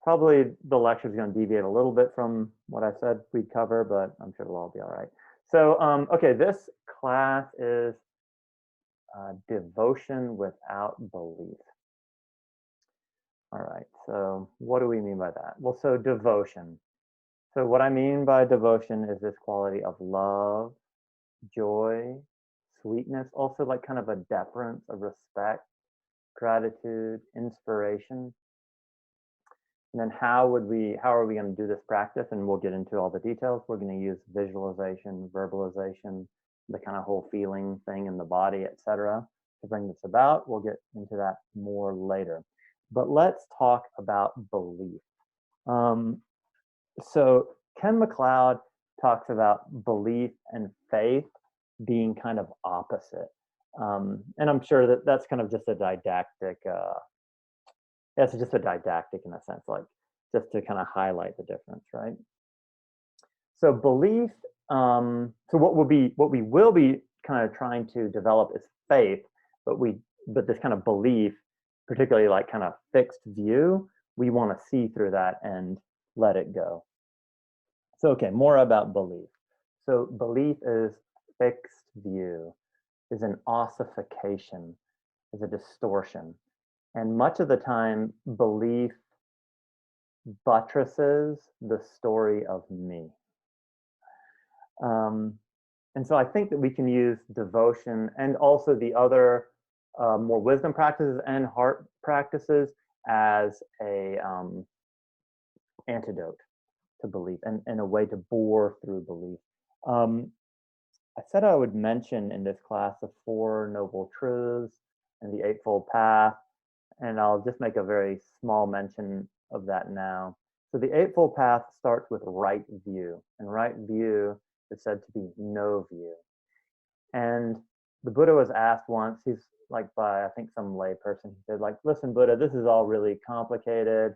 Probably the lecture is going to deviate a little bit from what I said we'd cover, but I'm sure it'll all be all right. So, okay, this class is devotion without belief. All right, so what do we mean by that? Well, so devotion. So what I mean by devotion is this quality of love, joy, sweetness, also like kind of a deference, a respect, gratitude, inspiration. And then how are we going to do this practice? And we'll get into all the details. We're going to use visualization, verbalization, the kind of whole feeling thing in the body, etc., to bring this about. We'll get into that more later. But let's talk about belief. So Ken McLeod talks about belief and faith being kind of opposite. And I'm sure that that's kind of just a didactic, that's just a didactic in a sense, like just to kind of highlight the difference, right? So belief, so what we will be kind of trying to develop is faith, but this kind of belief, particularly like kind of fixed view, we want to see through that and let it go. So, okay, more about belief. So belief is fixed view, is an ossification, is a distortion. And much of the time, belief buttresses the story of me. And so I think that we can use devotion and also the other more wisdom practices and heart practices as a antidote to belief and a way to bore through belief. I said I would mention in this class the Four Noble Truths and the Eightfold Path, and I'll just make a very small mention of that now. So the Eightfold Path starts with right view, and right view is said to be no view. And the Buddha was asked once, he's like by, I think, some lay person, he said, like, listen, Buddha, this is all really complicated.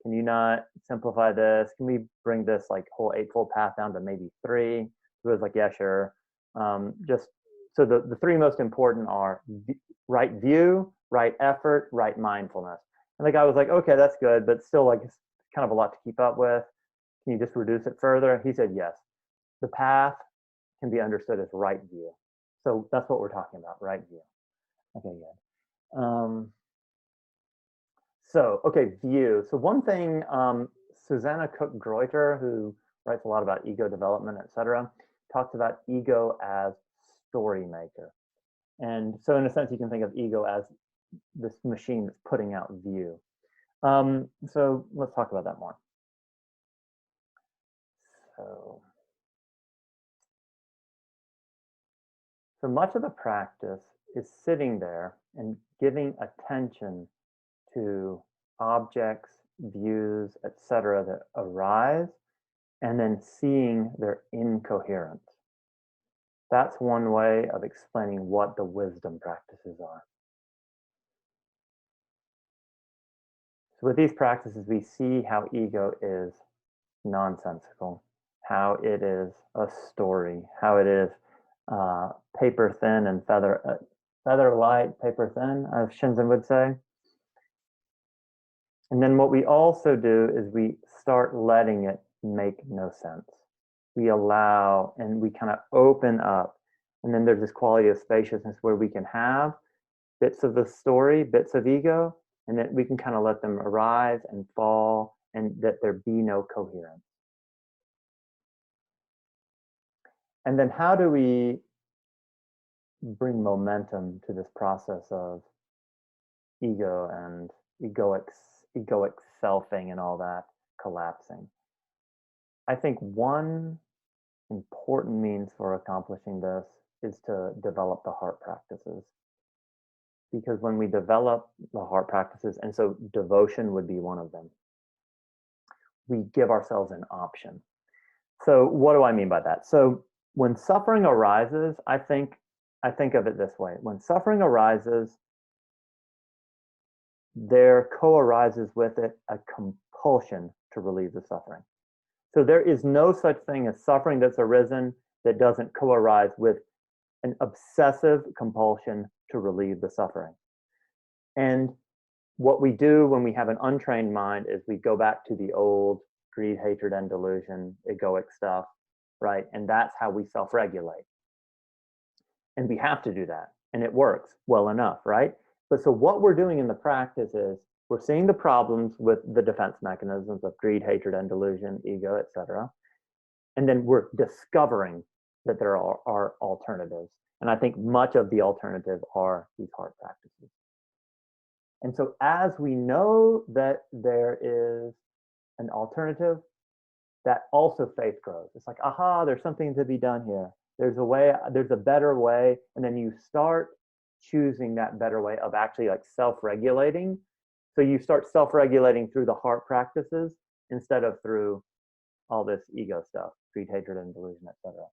Can you not simplify this? Can we bring this like whole Eightfold Path down to maybe 3? He was like, yeah, sure. Just so the 3 most important are right view, right effort, right mindfulness. And the guy was like, okay, that's good, but still like it's kind of a lot to keep up with. Can you just reduce it further? He said, yes. The path can be understood as right view. So that's what we're talking about, right view. Okay, good. So, okay, view. So one thing, Susanna Cook-Greuter, who writes a lot about ego development, etc., talks about ego as story maker. And so in a sense, you can think of ego as this machine that's putting out view. So let's talk about that more. So much of the practice is sitting there and giving attention to objects, views, etc., that arise, and then seeing their incoherence. That's one way of explaining what the wisdom practices are. So with these practices, we see how ego is nonsensical, how it is a story, how it is paper thin and feather light, paper thin, as Shinzen would say. And then what we also do is we start letting it make no sense. We allow and we kind of open up. And then there's this quality of spaciousness where we can have bits of the story, bits of ego, and that we can kind of let them arise and fall and that there be no coherence. And then how do we bring momentum to this process of ego and egoic selfing and all that collapsing? I think one important means for accomplishing this is to develop the heart practices. Because when we develop the heart practices, and so devotion would be one of them, we give ourselves an option. So what do I mean by that? So when suffering arises, I think of it this way. When suffering arises, there co-arises with it a compulsion to relieve the suffering. So there is no such thing as suffering that's arisen that doesn't co-arise with an obsessive compulsion to relieve the suffering. And what we do when we have an untrained mind is we go back to the old greed, hatred, and delusion, egoic stuff, right? And that's how we self-regulate. And we have to do that. And it works well enough, right? But so what we're doing in the practice is we're seeing the problems with the defense mechanisms of greed, hatred, and delusion, ego, etc. And then we're discovering that there are alternatives. And I think much of the alternative are these heart practices. And so as we know that there is an alternative, that also faith grows. It's like, aha, there's something to be done here. There's a way, there's a better way. And then you start choosing that better way of actually like self-regulating. So you start self-regulating through the heart practices instead of through all this ego stuff, greed, hatred, and delusion, etc.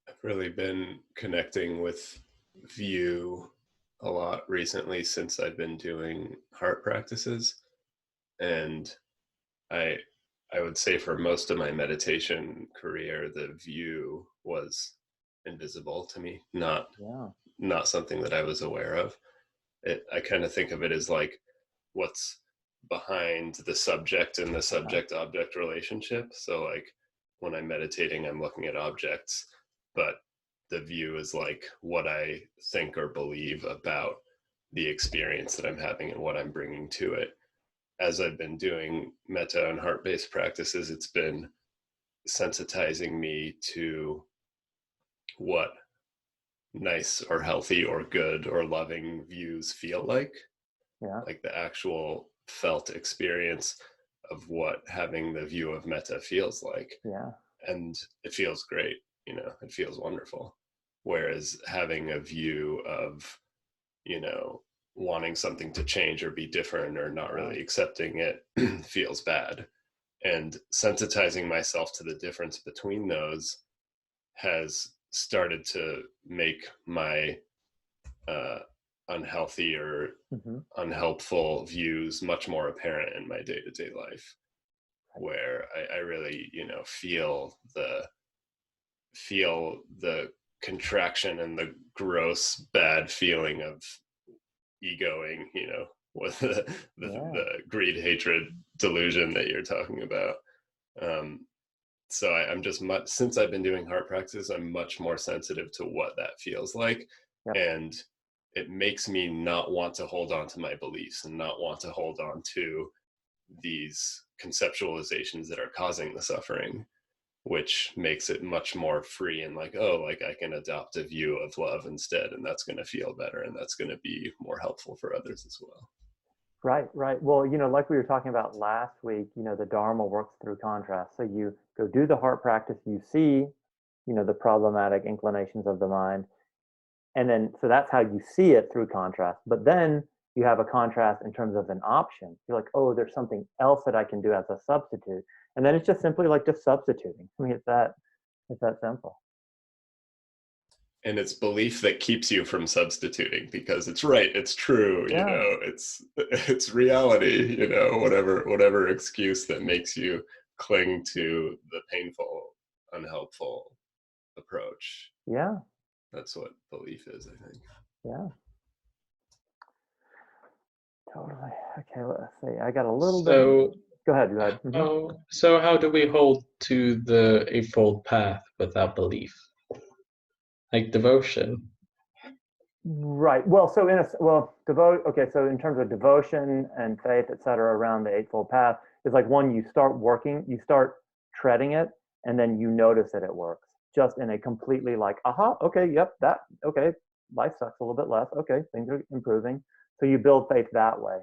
I've really been connecting with view a lot recently since I've been doing heart practices. And I I would say for most of my meditation career, the view was invisible to me, Yeah. not something that I was aware of. I kind of think of it as like what's behind the subject and the subject object relationship. So like when I'm meditating, I'm looking at objects, but the view is like what I think or believe about the experience that I'm having and what I'm bringing to it. As I've been doing metta and heart-based practices, it's been sensitizing me to what nice or healthy or good or loving views feel Yeah. like the actual felt experience of what having the view of metta feels like. Yeah. And it feels great, it feels wonderful. Whereas having a view of, wanting something to change or be different or not really accepting it feels bad. And sensitizing myself to the difference between those has started to make my unhealthy or unhelpful views much more apparent in my day-to-day life, where I really feel the contraction and the gross bad feeling of egoing, with the greed, hatred, delusion that you're talking about. So I'm just since I've been doing heart practice, I'm much more sensitive to what that feels like. Yep. And it makes me not want to hold on to my beliefs and not want to hold on to these conceptualizations that are causing the suffering, which makes it much more free and like, oh, like I can adopt a view of love instead, and that's going to feel better and that's going to be more helpful for others as well. Right, right. Well, like we were talking about last week, the Dharma works through contrast. So you go do the heart practice, you see, the problematic inclinations of the mind. And then, so that's how you see it through contrast. But then you have a contrast in terms of an option. You're like, oh, there's something else that I can do as a substitute. And then it's just simply like just substituting. I mean, it's that simple. And it's belief that keeps you from substituting because it's right, it's true, it's reality, whatever excuse that makes you cling to the painful, unhelpful approach. Yeah. That's what belief is, I think. Yeah. Totally. Okay, let's see. I got a little bit. Go ahead. So how do we hold to the Eightfold Path without belief? Like devotion. Right. Well, so okay. So in terms of devotion and faith, etc., around the Eightfold Path, is like one, you start treading it, and then you notice that it works. Just in a completely like, aha, okay, yep, okay, life sucks a little bit less. Okay, things are improving. So you build faith that way.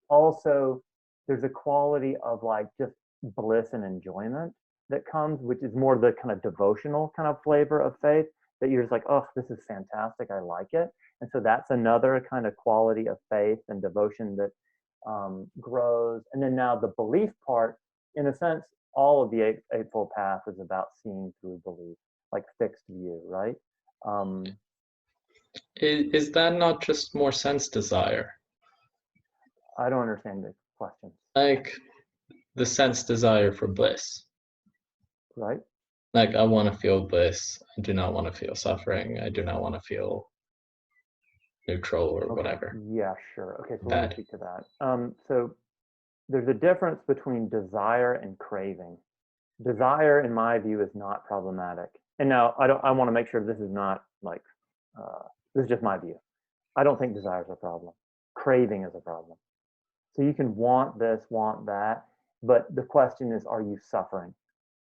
Also, there's a quality of like just bliss and enjoyment that comes, which is more the kind of devotional kind of flavor of faith, that you're just like, oh, this is fantastic, I like it. And so that's another kind of quality of faith and devotion that grows. And then now the belief part, in a sense, all of the Eightfold Path is about seeing through belief, like fixed view, right? Is that not just more sense desire? I don't understand the question. Like the sense desire for bliss. Right. Like, I want to feel bliss. I do not want to feel suffering. I do not want to feel neutral or Okay. whatever. Yeah, sure. Okay, so let me Bad. speak to that. So there's a difference between desire and craving. Desire, in my view, is not problematic. And now I want to make sure this is not like this is just my view. I don't think desire is a problem. Craving is a problem. So you can want this, want that, but the question is, are you suffering?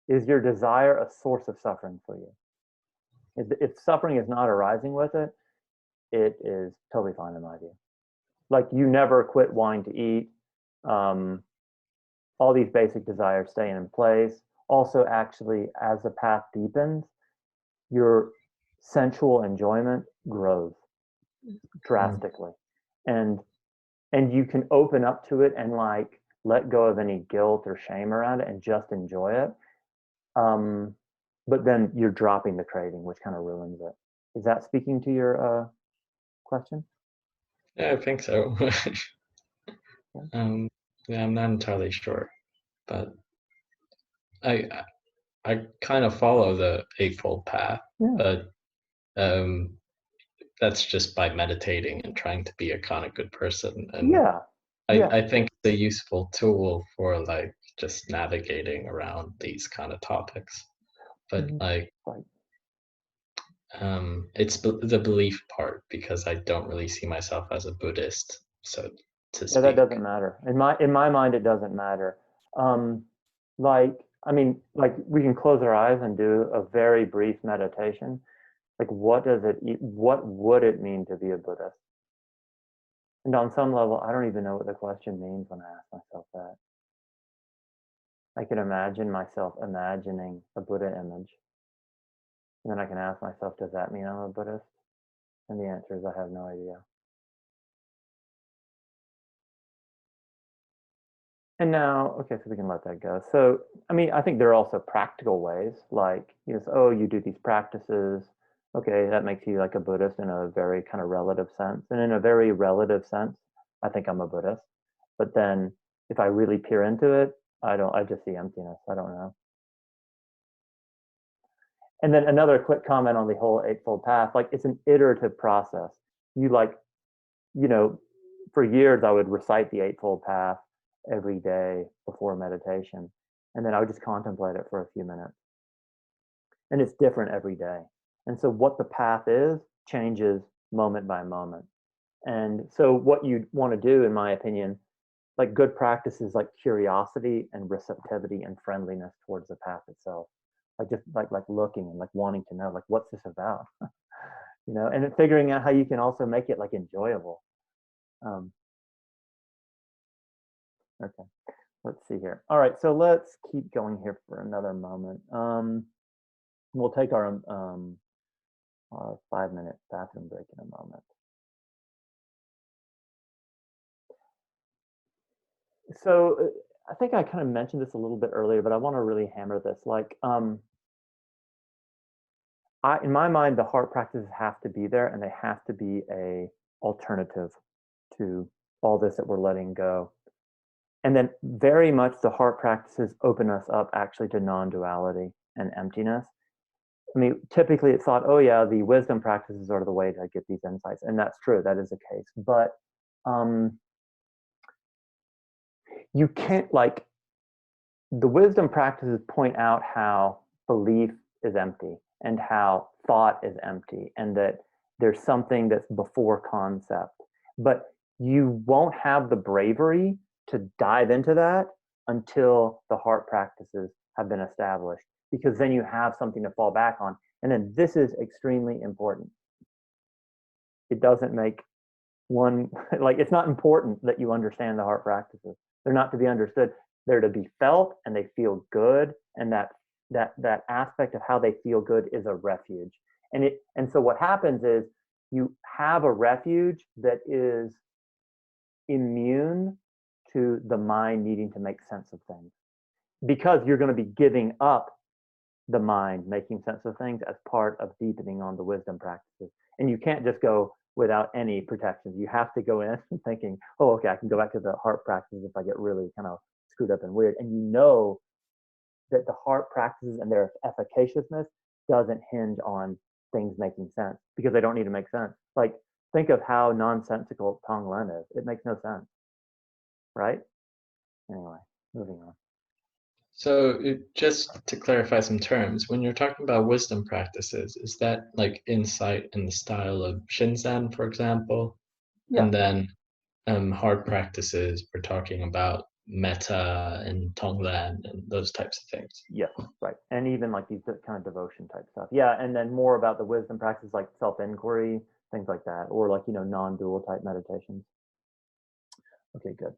Is your desire a source of suffering for you? If suffering is not arising with it, it is totally fine in my view. Like you never quit wanting to eat. Um, all these basic desires stay in place. Also, actually, as the path deepens, your sensual enjoyment grows drastically, and you can open up to it and like let go of any guilt or shame around it and just enjoy it. But then you're dropping the craving, which kind of ruins it. Is that speaking to your question? Yeah, I think so. Yeah. Yeah, I'm not entirely sure, but I I kind of follow the Eightfold Path, Yeah. but that's just by meditating and trying to be a kind of good person. And Yeah. Yeah. I think it's a useful tool for like just navigating around these kind of topics. But like, Right. it's the belief part because I don't really see myself as a Buddhist, so to Yeah, that speak. doesn't matter. In my mind, it doesn't matter. Um, like, I mean, like we can close our eyes and do a very brief meditation. Like, what would it mean to be a Buddhist? And on some level, I don't even know what the question means when I ask myself that. I can imagine myself imagining a Buddha image. And then I can ask myself, does that mean I'm a Buddhist? And the answer is I have no idea. And now, okay, so we can let that go. So, I mean, I think there are also practical ways, like, oh, you do these practices. Okay, that makes you like a Buddhist in a very kind of relative sense. And in a very relative sense, I think I'm a Buddhist. But then if I really peer into it, I just see emptiness. I don't know. And then another quick comment on the whole Eightfold Path, like it's an iterative process. You like, you know, for years I would recite the Eightfold Path every day before meditation. And then I would just contemplate it for a few minutes. And it's different every day. And so what the path is changes moment by moment. And so what you want to do, in my opinion, like good practices like curiosity and receptivity and friendliness towards the path itself. Like just like looking and like wanting to know, like what's this about? And then figuring out how you can also make it like enjoyable. Okay, let's see here. All right, so let's keep going here for another moment. We'll take our 5-minute bathroom break in a moment. So I think I kind of mentioned this a little bit earlier, but I want to really hammer this. Like, in my mind, the heart practices have to be there, and they have to be a alternative to all this that we're letting go. And then very much the heart practices open us up actually to non-duality and emptiness. I mean, typically it's thought, oh yeah, the wisdom practices are the way to get these insights. And that's true, that is the case. But you can't, like, the wisdom practices point out how belief is empty and how thought is empty and that there's something that's before concept. But you won't have the bravery to dive into that until the heart practices have been established, because then you have something to fall back on. And then this is extremely important. It doesn't make one, like, it's not important that you understand the heart practices. They're not to be understood. They're to be felt, and they feel good. And that aspect of how they feel good is a refuge. And so what happens is you have a refuge that is immune to the mind needing to make sense of things, because you're going to be giving up the mind making sense of things as part of deepening on the wisdom practices. And you can't just go without any protections. You have to go in thinking, oh, okay, I can go back to the heart practices if I get really kind of screwed up and weird. And that the heart practices and their efficaciousness doesn't hinge on things making sense, because they don't need to make sense. Like, think of how nonsensical Tonglen is. It makes no sense, right? Anyway, moving on. So just to clarify some terms, when you're talking about wisdom practices, is that like insight in the style of Shinzen, for example? Yeah. And then hard practices, we're talking about metta and Tonglen and those types of things. Yes, right. And even like these kind of devotion type stuff. Yeah, and then more about the wisdom practice, like self-inquiry, things like that, or like, non-dual type meditations. Okay, good.